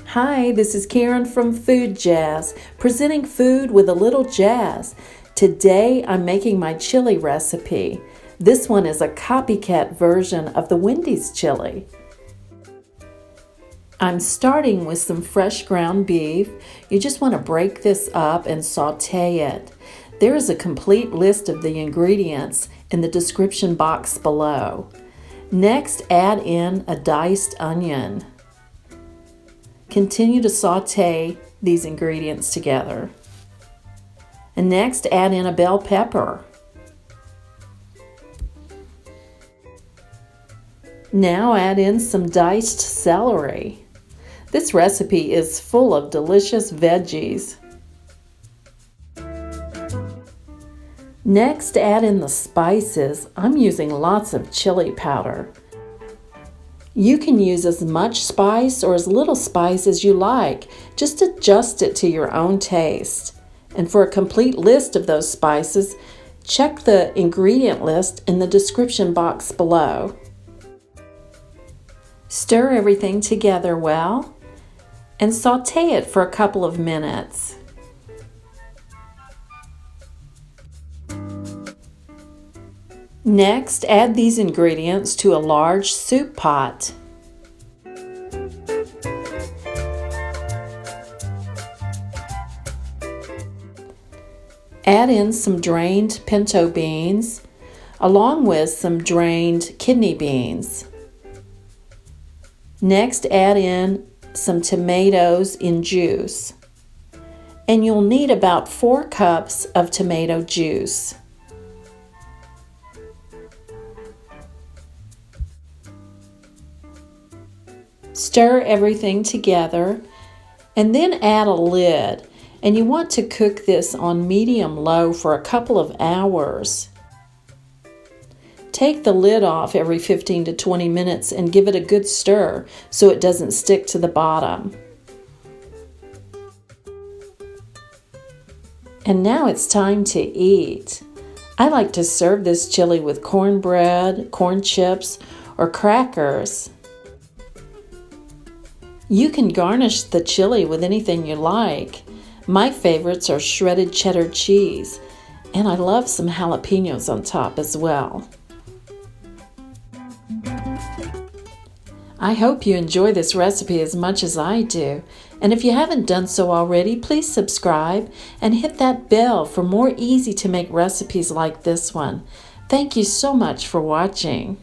Hi, this is Karen from Food Jazz, presenting food with a little jazz. Today I'm making my chili recipe. This one is a copycat version of the Wendy's chili. I'm starting with some fresh ground beef. You just want to break this up and saute it. There is a complete list of the ingredients in the description box below. Next, add in a diced onion. Continue to saute these ingredients together. And next, add in a bell pepper. Now add in some diced celery. This recipe is full of delicious veggies. Next, add in the spices. I'm using lots of chili powder. You can use as much spice or as little spice as you like. Just adjust it to your own taste. And for a complete list of those spices, check the ingredient list in the description box below. Stir everything together well and saute it for a couple of minutes. Next, add these ingredients to a large soup pot. Add in some drained pinto beans, along with some drained kidney beans. Next, add in some tomatoes in juice. And you'll need about 4 cups of tomato juice. Stir everything together and then add a lid. And you want to cook this on medium-low for a couple of hours. Take the lid off every 15 to 20 minutes and give it a good stir so it doesn't stick to the bottom. And now it's time to eat. I like to serve this chili with cornbread, corn chips, or crackers. You can garnish the chili with anything you like. My favorites are shredded cheddar cheese, and I love some jalapenos on top as well. I hope you enjoy this recipe as much as I do, and if you haven't done so already, please subscribe and hit that bell for more easy to make recipes like this one. Thank you so much for watching.